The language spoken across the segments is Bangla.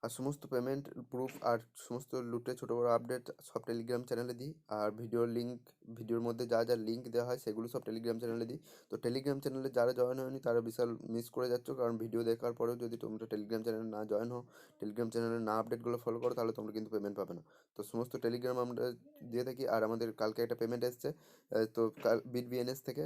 আর সমস্ত পেমেন্ট প্রুফ আর সমস্ত লুটের ছোটো বড়ো আপডেট সব টেলিগ্রাম চ্যানেলে দিই। আর ভিডিওর মধ্যে যা যা লিঙ্ক দেওয়া হয় সেগুলো সব টেলিগ্রাম চ্যানেলে দিই। তো টেলিগ্রাম চ্যানেলে যারা জয়েন হয়নি তারা বিশাল মিস করে যাচ্ছ, কারণ ভিডিও দেখার পরেও যদি তোমরা টেলিগ্রাম চ্যানেলে না জয়েন হও, টেলিগ্রাম চ্যানেলে না আপডেটগুলো ফলো করো, তাহলে তোমরা কিন্তু পেমেন্ট পাবে না। তো সমস্ত টেলিগ্রাম আমরা দিয়ে থাকি। আর আমাদের কালকে একটা পেমেন্ট এসছে, তো কাল বিএনএস থেকে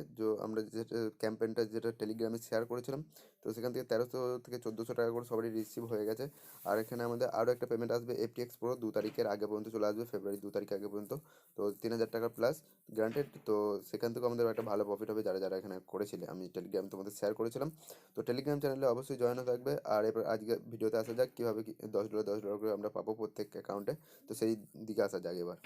আমরা যেটা ক্যাম্পেইনটা যেটা টেলিগ্রামে শেয়ার করেছিলাম, তো সেখান থেকে 1300 থেকে 1400 টাকা করে সবারই রিসিভ হয়ে গেছে। আর এখানে আমাদের আরও একটা পেমেন্ট আসবে FTX Pro 2 তারিখের আগে পর্যন্ত চলে আসবে, ফেব্রুয়ারি 2 তারিখ আগে পর্যন্ত। তো 3000 টাকা প্লাস গ্রান্টেড। তো সেখান থেকে আমাদের একটা ভালো প্রফিট হবে যারা যারা এখানে করেছিলে। আমি টেলিগ্রাম তোমাদের শেয়ার করেছিলাম। তো টেলিগ্রাম চ্যানেলে অবশ্যই জয়েন হয়ে থাকবে। আর এবার আজকে ভিডিওতে আসা যাক কীভাবে $10 করে আমরা পাবো প্রত্যেক অ্যাকাউন্টে। তো সেই দিকে আসা যাক এবার।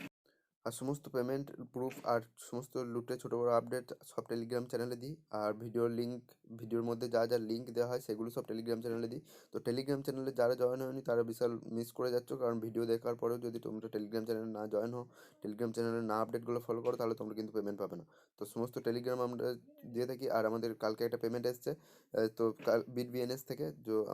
আর সমস্ত পেমেন্ট প্রুফ আর সমস্ত লুটের ছোটো বড়ো আপডেট সব টেলিগ্রাম চ্যানেলে দিই। আর ভিডিওর মধ্যে যা যা লিঙ্ক দেওয়া হয় সেগুলো সব টেলিগ্রাম চ্যানেলে দিই। তো টেলিগ্রাম চ্যানেলে যারা জয়েন হয়নি তারা বিশাল মিস করে যাচ্ছ, কারণ ভিডিও দেখার পরেও যদি তোমরা টেলিগ্রাম চ্যানেলে না জয়েন হও, টেলিগ্রাম চ্যানেলে না আপডেটগুলো ফলো করো, তাহলে তোমরা কিন্তু পেমেন্ট পাবে না। তো সমস্ত টেলিগ্রাম আমরা দিয়ে থাকি। আর আমাদের কালকে একটা পেমেন্ট এসছে, তো কাল বিএনএস থেকে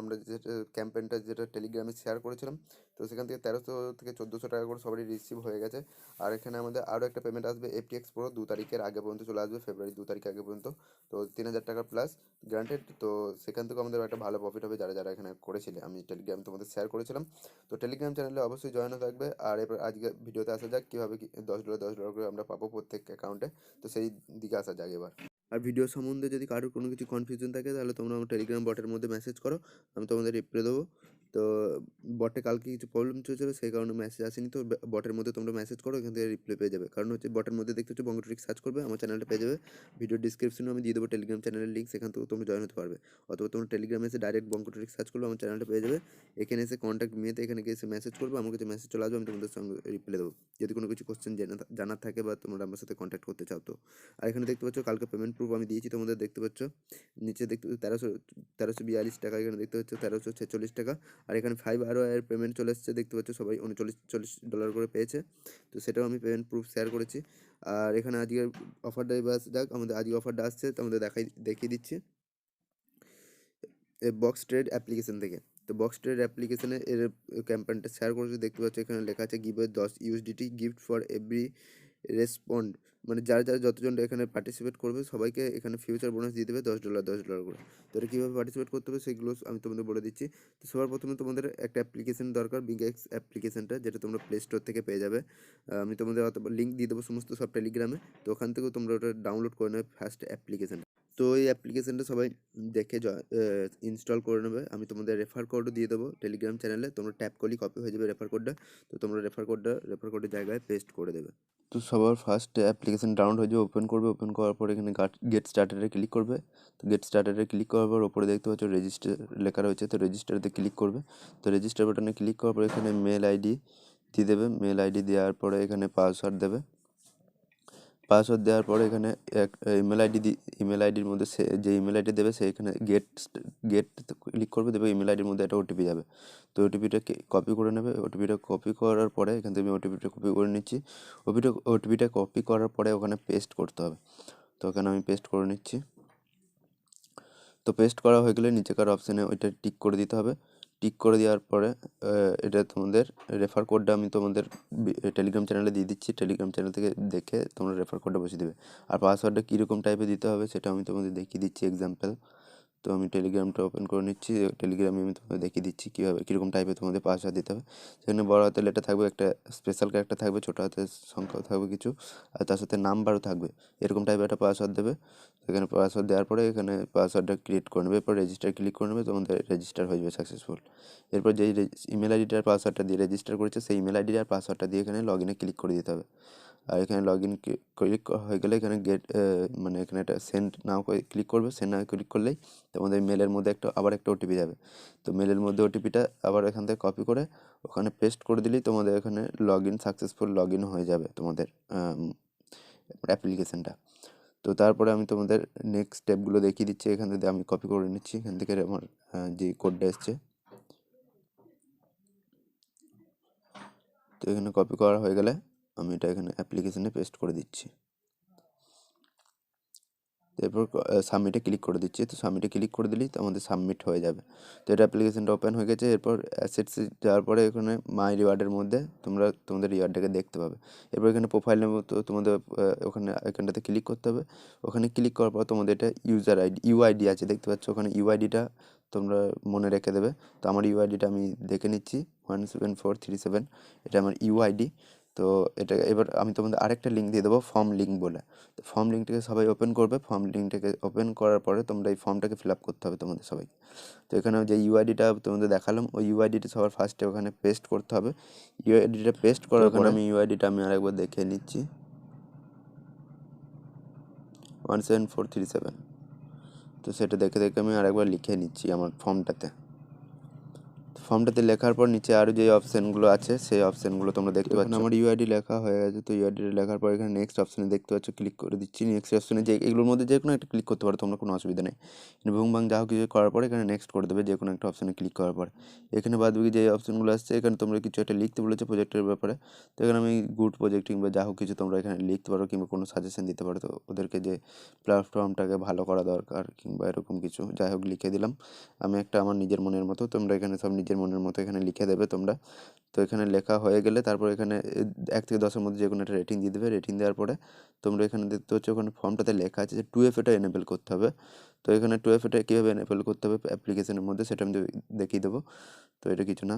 আমরা যেটা ক্যাম্পেইনটা যেটা টেলিগ্রামে শেয়ার করেছিলাম, তো সেখান থেকে 1300 থেকে 1400 টাকা করে সবারই রিসিভ হয়ে গেছে। আর এখানে আমাদের আরও একটা পেমেন্ট আসবে FTX Pro 2 তারিখের আগে পর্যন্ত চলে আসবে, ফেব্রুয়ারি 2 তারিখ আগে পর্যন্ত। তো 3000 টাকা প্লাস গ্রান্টেড। তো সেখান থেকে আমাদের একটা ভালো প্রফিট হবে যারা যারা এখানে করেছিলে। আমি টেলিগ্রাম তোমাদের শেয়ার করেছিলাম। তো টেলিগ্রাম চ্যানেলে অবশ্যই জয়েন হয়ে থাকবে। আর এবার আজকে ভিডিওতে আসা যাক কীভাবে $10 করে আমরা পাবো প্রত্যেক অ্যাকাউন্টে। তো সেই দিকে আসা যাক এবার। আর ভিডিও সম্বন্ধে যদি কারোর কোনো কিছু কনফিউশন থাকে তাহলে তোমরা আমার টেলিগ্রাম বটের মধ্যে মেসেজ করো, আমি তোমাদের রিপ্লাই দেবো। তো বটে কালকে কিছু প্রবলেম চলছিল, সেই কারণে মেসেজ আসেনি। তো বটের মধ্যে তোমরা মেসেজ করো, এখান থেকে রিপ্লাই পেয়ে যাবে। কারণ হচ্ছে বটের মধ্যে দেখতে হচ্ছে বঙ্গ ট্রিক সার্চ করবে, আমার চ্যানেলটা পেয়ে যাবে। ভিডিও ডিসক্রিপশনে আমি দিয়ে দেবো টেলিগ্রাম চ্যানেলের লিঙ্ক, সেখান থেকেও তোমরা জয়েন হতে পারবে। অথবা তোমরা টেলিগ্রামে এসে ডাইরেক্ট বঙ্গ ট্রিক সার্চ করবে, আমার চ্যানেলটা পেয়ে যাবে। এখানে এসে কন্ট্যাক্ট মেতে এখানে গিয়ে এসে মেসেজ করবে, আমার কাছে মেসেজ চলে আসবে, আমি তোমাদের সঙ্গে রিপ্লাই দেবো যদি কোনো কিছু কোশ্চেন জানার থাকে বা তোমরা আমার সাথে কন্ট্যাক্ট করতে চাও। তো আর এখানে দেখতে পাচ্ছ কালকে পেমেন্ট প্রুফ আমি দিয়েছি তোমাদের, দেখতে পাচ্ছ নিচে দেখতে 1342 টাকা, এখানে দেখতে পাচ্ছ 1346 টাকা। আর এখানে 5 এর পেমেন্ট চলে এসেছে, দেখতে পাচ্ছ সবাই $40 করে পেয়েছে। তো সেটাও আমি পেমেন্ট প্রুফ শেয়ার করেছি। আর এখানে আজকের অফারটা এবার যাক, আমাদের আজকে অফারটা আসছে, তো আমাদের দেখিয়ে দিচ্ছি বক্স ট্রেড অ্যাপ্লিকেশন থেকে। তো বক্স ট্রেড অ্যাপ্লিকেশনে এর ক্যাম্পেইনটা শেয়ার করেছি, দেখতে পাচ্ছ এখানে লেখা আছে give 10 USDT gift for every respond. মানে যারা যারা যতজন এখানে পার্টিসিপেট করবে সবাইকে এখানে ফিউচার বোনাস দিয়ে দেবে $10 করে। তো এটা কীভাবে পার্টিসিপেট করতে হবে সেগুলো আমি তোমাদের বলে দিচ্ছি। তো সবার প্রথমে তোমাদের একটা অ্যাপ্লিকেশন দরকার, বিগএক্স অ্যাপ্লিকেশনটা, যেটা তোমরা প্লে স্টোর থেকে পেয়ে যাবে। আমি তোমাদের লিঙ্ক দিয়ে দেবো সমস্ত সব টেলিগ্রামে। তো ওখান থেকেও তোমরা ওটা ডাউনলোড করে নেবে ফার্স্ট অ্যাপ্লিকেশন। তো এই অ্যাপ্লিকেশনটা সবাই দেখে ইনস্টল করে নেবে। আমি তোমাদের রেফার কোডও দিয়ে দেবো টেলিগ্রাম চ্যানেলে, তোমরা ট্যাপ করলেই কপি হয়ে যাবে রেফার কোডটা। তো তোমরা রেফার কোডের জায়গায় পেস্ট করে দেবে। তো সবার ফার্স্ট অ্যাপ্লিকেশন ডাউনলোড হয়ে যাবে, ওপেন করবে। ওপেন করার পর এখানে গেট স্টার্টারে ক্লিক করবে। তো গেট স্টার্টারে ক্লিক করার পর ওপরে দেখতে পাচ্ছ রেজিস্টার লেখা রয়েছে, তো রেজিস্টারতে ক্লিক করবে। তো রেজিস্টার বাটনে ক্লিক করার পর এখানে মেল আইডি দিয়ে দেবে। মেল আইডি দেওয়ার পরে এখানে পাসওয়ার্ড দেবে। পাসওয়ার্ড দেওয়ার পরে এখানে এক ইমেল আইডির মধ্যে সে যে ইমেল আইডি দেবে সেইখানে গেট ক্লিক করবে, দেবে ইমেল আইডির মধ্যে একটা ওটিপি যাবে। তো ওটিপিটাকে কপি করে নেবে। ওটিপিটা কপি করার পরে এখান থেকে আমি ওটিপিটা কপি করে নিচ্ছি। ওটিপিটা কপি করার পরে ওখানে পেস্ট করতে হবে। তো ওখানে আমি পেস্ট করে নিচ্ছি। তো পেস্ট করা হয়ে গেলে নিচেকার অপশানে ওইটা টিক করে দিতে হবে। টিক করে দেওয়ার পরে এটা তোমাদের রেফার কোডটা আমি তোমাদের টেলিগ্রাম চ্যানেলে দিয়ে দিচ্ছি। টেলিগ্রাম চ্যানেল থেকে দেখে তোমরা রেফার কোডটা বসিয়ে দেবে। আর পাসওয়ার্ডটা কীরকম টাইপের দিতে হবে সেটা আমি তোমাদের দেখিয়ে দিচ্ছি এক্সাম্পল। তো আমি টেলিগ্রামটা ওপেন করে নিচ্ছি। টেলিগ্রামে আমি তোমাদের দেখিয়ে দিচ্ছি কীরকম টাইপের তোমাদের পাসওয়ার্ড দিতে হবে। সেখানে বড় হাতের লেটার থাকবে, একটা স্পেশাল ক্যারেক্টার থাকবে, ছোটো হাতের সংখ্যাও থাকবে কিছু, আর তার সাথে নাম্বারও থাকবে। এরকম টাইপের একটা পাসওয়ার্ড দেবে। এখানে পাসওয়ার্ড দেওয়ার পরে এখানে পাসওয়ার্ডটা ক্রিয়েট করে নেবে। এরপর রেজিস্টার ক্লিক করে নেবে, তোমাদের রেজিস্টার হয়ে যাবে সাকসেসফুল। এরপর যেই ইমেল আইডিটার পাসওয়ার্ডটা দিয়ে রেজিস্টার করেছে সেই ইমেল আইডি আর পাসওয়ার্ডটা দিয়ে এখানে লগ ইনে ক্লিক করে দিতে হবে। আর এখানে লগ ইন ক্লিক হয়ে গেলে এখানে মানে এখানে একটা সেন্ড নাও ক্লিক করবে। সেন্ড নাও ক্লিক করলেই তোমাদের মেলের মধ্যে আবার একটা ওটিপি যাবে। তো মেলের মধ্যে ওটিপিটা আবার এখান থেকে কপি করে ওখানে পেস্ট করে দিলেই তোমাদের এখানে সাকসেসফুল লগ ইন হয়ে যাবে তোমাদের অ্যাপ্লিকেশানটা। তো তারপরে আমি তোমাদের নেক্সট স্টেপগুলো দেখিয়ে দিচ্ছি। এখান থেকে আমি কপি করে নিচ্ছি, এখান থেকে আমার যে কোডটা এসছে। তো এখানে কপি করা হয়ে গেলে আমি এটা এখানে অ্যাপ্লিকেশানে পেস্ট করে দিচ্ছি। এরপর সাবমিটে ক্লিক করে দিচ্ছি। তো সাবমিটে ক্লিক করে দিলেই তো আমাদের সাবমিট হয়ে যাবে। তো এটা অ্যাপ্লিকেশনটা ওপেন হয়ে গেছে। এরপর অ্যাসেটসে যাওয়ার পরে এখানে মাই রিওয়ার্ডের মধ্যে তোমরা তোমাদের রিওয়ার্ডটাকে দেখতে পাবে। এরপর এখানে প্রোফাইলের মতো তোমাদের ওখানে এখানটাতে ক্লিক করতে হবে। ওখানে ক্লিক করার পর তোমাদের এটা ইউজার আইডি ইউআইডি আছে দেখতে পাচ্ছ, ওখানে ইউআইডিটা তোমরা মনে রেখে দেবে। তো আমার ইউআইডিটা আমি দেখে নিচ্ছি 17437, এটা আমার ইউআইডি। তো এটা এবার আমি তোমাদের আরেকটা লিঙ্ক দিয়ে দেবো, ফর্ম লিঙ্ক বলে। তো ফর্ম লিঙ্কটাকে সবাই ওপেন করবে। ফর্ম লিঙ্কটাকে ওপেন করার পরে তোমরা এই ফর্মটাকে ফিল আপ করতে হবে তোমাদের সবাইকে। তো এখানে যে ইউআইডিটা তোমাদের দেখালাম, ওই ইউআইডিটা সবার ফার্স্টে ওখানে পেস্ট করতে হবে। ইউআইডিটা পেস্ট করার পরে আমি ইউআইডিটা আমি আরেকবার দেখে নিচ্ছি 17437। তো সেটা দেখে দেখে আমি আরেকবার লিখে নিচ্ছি আমার ফর্মটাতে। ফর্মটাতে লেখার পর নিচে আরও যে অপশানগুলো আছে সেই অপশানগুলো তোমরা দেখতে পাচ্ছ। আমার ইউআইডি লেখা হয়ে গেছে। তো ইউআইডি লেখার পর এখানে নেক্সট অপশানে দেখতে পাচ্ছ, ক্লিক করে দিচ্ছি। নেক্সট অপশানে যে এগুলোর মধ্যে যে কোনো একটা ক্লিক করতে পারো তোমরা, কোনো অসুবিধা নেই। ভুং যা হোক কিছু করার পরে এখানে নেক্সট করে দেবে যে কোনো একটা অপশানে ক্লিক করার পর। এখানে বাদবাকি যে অপশানগুলো আসছে এখানে তোমরা কিছু একটা লিখতে বলেছো প্রজেক্টের ব্যাপারে। তো এখানে আমি গুড প্রজেক্টিং বা যা হোক কিছু তোমরা এখানে লিখতে পারো, কিংবা কোনো সাজেশন দিতে পারো। তো ওদেরকে যে প্ল্যাটফর্মটাকে ভালো করা দরকার কিংবা এরকম কিছু যাই হোক লিখে দিলাম আমি একটা আমার নিজের মনের মতো। তোমরা এখানে সব নিজের মনের মতো এখানে লিখে দেবে তোমরা। তো এখানে লেখা হয়ে গেলে তারপর এখানে 1 থেকে 10-এর মধ্যে যে কোনো একটা রেটিং দিয়ে দেবে। রেটিং দেওয়ার পরে তোমরা এখানে দেখতে পাচ্ছ ওখানে ফর্মটাতে লেখা আছে যে 2F এটা এনেবল করতে হবে। তো এখানে 2F এটা কীভাবে এনেবল করতে হবে অ্যাপ্লিকেশনের মধ্যে সেটা আমি দেখিয়ে দেবো। তো এটা কিছু না,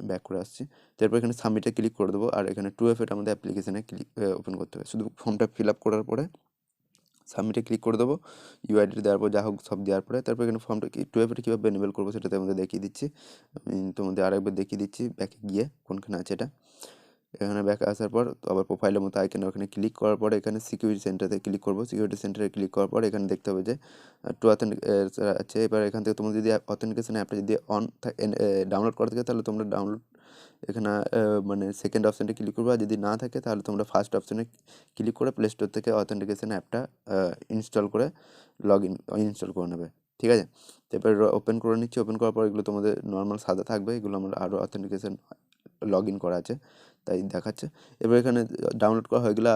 ব্যাক করে আসছি। তারপর এখানে সাবমিটে ক্লিক করে দেবো। আর এখানে 2F এটা আমাদের অ্যাপ্লিকেশনে ওপেন করতে হবে। শুধু ফর্মটা ফিল আপ করার পরে সাবমিটে ক্লিক করে দেবো। ইউআইডি দেওয়ার পর যা হোক সব দেওয়ার পরে তারপর এখানে ফর্মটা 2F কীভাবে এনেবল করবো সেটা তোমাদের দেখিয়ে দিচ্ছি। আমি তোমাদের আরেকবার দেখিয়ে দিচ্ছি ব্যাকে গিয়ে কোনখানে আছে এটা। এখানে ব্যাকে আসার পর আবার প্রোফাইলের মতো আইকনে ওখানে ক্লিক করার পরে এখানে সিকিউরিটি সেন্টারে ক্লিক করবো। সিকিউরিটি সেন্টারে ক্লিক করার পর এখানে দেখতে হবে যে টু অথেন্টিক আছে। এবার এখান থেকে তোমাদের যদি অথেন্টিকেশন অ্যাপটা যদি অন ডাউনলোড করা থাকে তাহলে তোমরা ডাউনলোড এখানে মানে সেকেন্ড অপশানটা ক্লিক করবে। আর যদি না থাকে তাহলে তোমরা ফার্স্ট অপশানে ক্লিক করে প্লে স্টোর থেকে অথেন্টিকেশন অ্যাপটা ইনস্টল করে ইনস্টল করে নেবে, ঠিক আছে? তো এবার ওপেন করে নিচ্ছি। ওপেন করার পর এগুলো তোমাদের নর্মাল সাদা থাকবে, এগুলো আমার আরও অথেন্টিকেশন করা আছে তাই দেখাচ্ছে। এবার এখানে ডাউনলোড করা হয়ে গেলে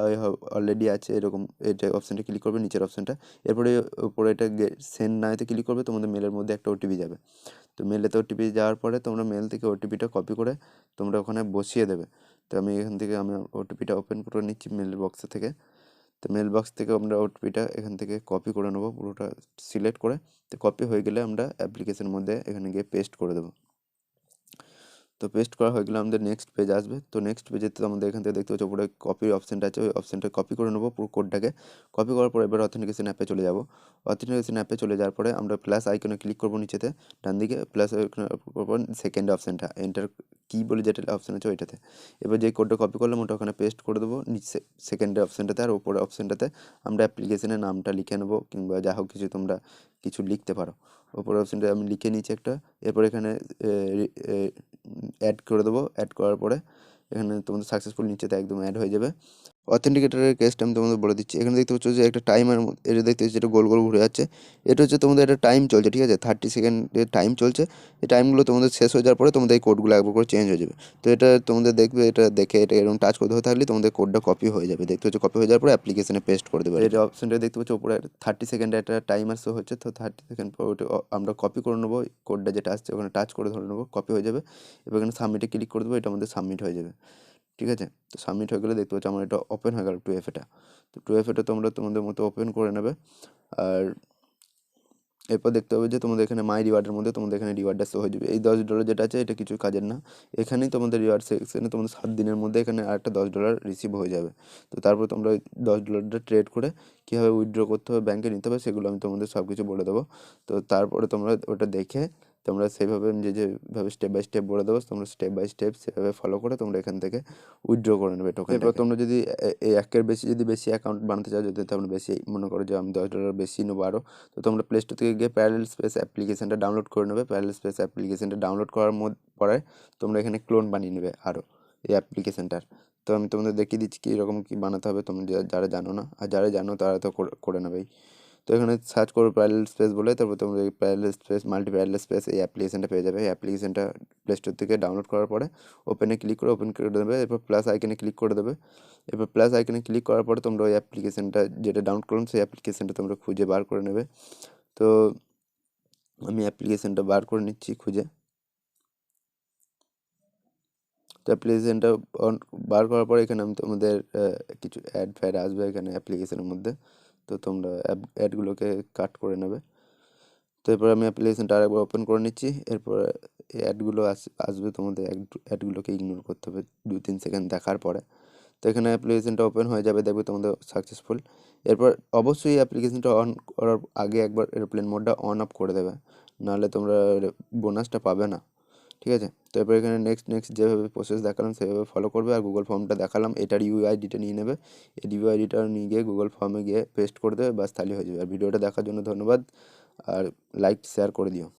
অলরেডি আছে এরকম এটা অপশানটা ক্লিক করবে, নিচের অপশানটা। এরপরে উপরে এটা সেন্ড নাওতে ক্লিক করবে, তোমাদের মেলের মধ্যে একটা ওটিপি যাবে। তো মেলেতে ওটিপি যাওয়ার পরে তোমরা মেল থেকে ওটিপিটা কপি করে তোমরা ওখানে বসিয়ে দেবে। তো আমি এখান থেকে আমি ওটিপিটা ওপেন করে নিচ্ছি মেল বক্স থেকে। তো মেল বক্স থেকে আমরা ওটিপিটা এখান থেকে কপি করে নেবো, পুরোটা সিলেক্ট করে। তো কপি হয়ে গেলে আমরা অ্যাপ্লিকেশনের মধ্যে এখানে গিয়ে পেস্ট করে দেবো। তো পেস্ট করা হয়ে গেলে আমাদের নেক্সট পেজ আসবে। তো নেক্সট পেজেতে আমাদের এখান থেকে দেখতে পাচ্ছি উপরে কপির অপশানটা আছে, ওই অপশানটা কপি করে নেবো পুরো কোডটাকে। কপি করার পর এবার অথেন্টিকেশন অ্যাপে চলে যাব। অথেন্টিকেশন অ্যাপে চলে যাওয়ার পরে আমরা প্লাস আইকনে ক্লিক করবো নিচেতে ডান দিকে, প্লাস পর সেকেন্ড অপশানটা এন্টার কি বলে যেটা অপশান আছে ওইটাতে। এবার যে কোডটা কপি করলাম ওটা ওখানে পেস্ট করে দেবো নিচে সেকেন্ডের অপশানটাতে। আর উপরে অপশানটাতে আমরা অ্যাপ্লিকেশনের নামটা লিখে নেবো, কিংবা যা হোক কিছু তোমরা কিছু লিখতে পারো। উপরের অপশানটা আমি লিখে নিয়েছি একটা। এরপর এখানে অ্যাড করে দেবো। অ্যাড করার পরে এখানে তোমাদের সাকসেসফুল নিচেতে একদম অ্যাড হয়ে যাবে। অথেন্টিকেটরের কেসটা আমি তোমাদের বলে দিচ্ছি। এখানে দেখতে পাচ্ছ যে একটা টাইমার এটা দেখতে পাচ্ছি যেটা গোল গোল ঘুরে যাচ্ছে, এটা হচ্ছে তোমাদের একটা টাইম চলছে, ঠিক আছে? 30 সেকেন্ডের টাইম চলছে। এই টাইমগুলো তোমাদের শেষ হয়ে যাওয়ার পরে তোমাদের এই কোডগুলো একবার করে চেঞ্জ হয়ে যাবে। তো এটা তোমাদের দেখবে, এটা দেখে এটা এরকম টাচ করতে থাকলে তোমাদের কোডটা কপি হয়ে যাবে। দেখতে পাচ্ছ কপি হয়ে যাওয়ার পরে অ্যাপ্লিকেশনে পেস্ট করে দেবে। এই অপশনটা দেখতে পাচ্ছ উপরে 30 সেকেন্ডে একটা টাইমার শো হচ্ছে। তো 30 সেকেন্ড পর ওটা আমরা কপি করে নেবো, কোডটা যেটা আসছে ওখানে টাচ করে ধরে নেবো, কপি হয়ে যাবে। এবার এখানে সাবমিটে ক্লিক করে দেবো, এটা আমাদের সাবমিট হয়ে যাবে, ঠিক আছে? তো সাবমিট হয়ে গেলে দেখতে পাচ্ছ আমার এটা ওপেন হয়ে গেল 2F এটা। তো 2F এটা তোমরা তোমাদের মতো ওপেন করে নেবে। আর এরপর দেখতে হবে যে তোমাদের এখানে মাই রিওয়ার্ডের মধ্যে তোমাদের এখানে রিওয়ার্ডটা শো হয়ে যাবে। এই $10 যেটা আছে এটা কিছু কাজের না। এখানেই তোমাদের রিওয়ার্ড সেকশনে তোমাদের 7 দিনের মধ্যে এখানে আরেকটা $10 রিসিভ হয়ে যাবে। তো তারপর তোমরা ওই $10টা ট্রেড করে কীভাবে উইথড্র করতে হবে, ব্যাংকে নিতে হবে, সেগুলো আমি তোমাদের সব কিছু বলে দেবো। তো তারপরে তোমরা ওটা দেখে তোমরা সেইভাবে যেভাবে স্টেপ বাই স্টেপ বলে দেবো তোমরা স্টেপ বাই স্টেপ সেভাবে ফলো করে তোমরা এখান থেকে উইথড্র করে নেবে টোকেন। এরপর তোমরা যদি এই 1-এর বেশি অ্যাকাউন্ট বানাতে চাও, যদি তোমরা বেশি মনে করো যে আমি $10 বেশি নেবো আরও, তো তোমরা প্লে স্টোর থেকে গিয়ে প্যারালাল স্পেস অ্যাপ্লিকেশনটা ডাউনলোড করে নেবে। প্যারালাল স্পেস অ্যাপ্লিকেশনটা ডাউনলোড করার পরে তোমরা এখানে ক্লোন বানিয়ে নেবে আরও এই অ্যাপ্লিকেশনটার। তো আমি তোমাদের দেখিয়ে দিচ্ছি কীরকম কী বানাতে হবে, তোমরা যারা জানো না, আর যারা জানো তারা তো করে নেবেই। তো এখানে সার্চ করো প্যারালাল স্পেস বলে, তারপর তোমরা এই parallel space multi parallel space এই অ্যাপ্লিকেশনটা পেয়ে যাবে। এই অ্যাপ্লিকেশনটা প্লে স্টোর থেকে ডাউনলোড করার পরে ওপেন করে দেবে, এরপর প্লাস আইকনে ক্লিক করে দেবে। এরপর প্লাস আইকনে ক্লিক করার পরে তোমরা ওই অ্যাপ্লিকেশনটা যেটা ডাউনলোড করলাম সেই অ্যাপ্লিকেশনটা তোমরা খুঁজে বার করে নেবে। তো আমি অ্যাপ্লিকেশনটা বার করে নিচ্ছি খুঁজে। তো অ্যাপ্লিকেশনটা বার করার পরে এখানে আমি তোমাদের কিছু অ্যাড ফ্যাড আসবে এখানে অ্যাপ্লিকেশনের মধ্যে, তো তোমরা অ্যাডগুলোকে কাট করে নেবে। তো এরপর আমি অ্যাপ্লিকেশনটা আরেকবার ওপেন করে নিচ্ছি। এরপর এই অ্যাডগুলো আসবে, তোমাদের অ্যাডগুলোকে ইগনোর করতে হবে 2-3 সেকেন্ড দেখার পরে। তো এখানে অ্যাপ্লিকেশনটা ওপেন হয়ে যাবে, দেখবে তোমাদের সাকসেসফুল। এরপর অবশ্যই অ্যাপ্লিকেশনটা অন করার আগে একবার এরোপ্লেন মোডটা অন অফ করে দেবে, নাহলে তোমরা বোনাসটা পাবে না, ঠিক আছে? তো এরপর এখানে নেক্সট যেভাবে প্রসেস দেখালাম সেভাবে ফলো করবে। আর গুগল ফর্মটা দেখালাম, এটার ইউআইডিটা নিয়ে নেবে, এই ইউআইডিটা নিয়ে গিয়ে গুগল ফর্মে গিয়ে পেস্ট করে দেবে, বাস তাহলে হয়ে যাবে। আর ভিডিওটা দেখার জন্য ধন্যবাদ, আর লাইক শেয়ার করে দিও।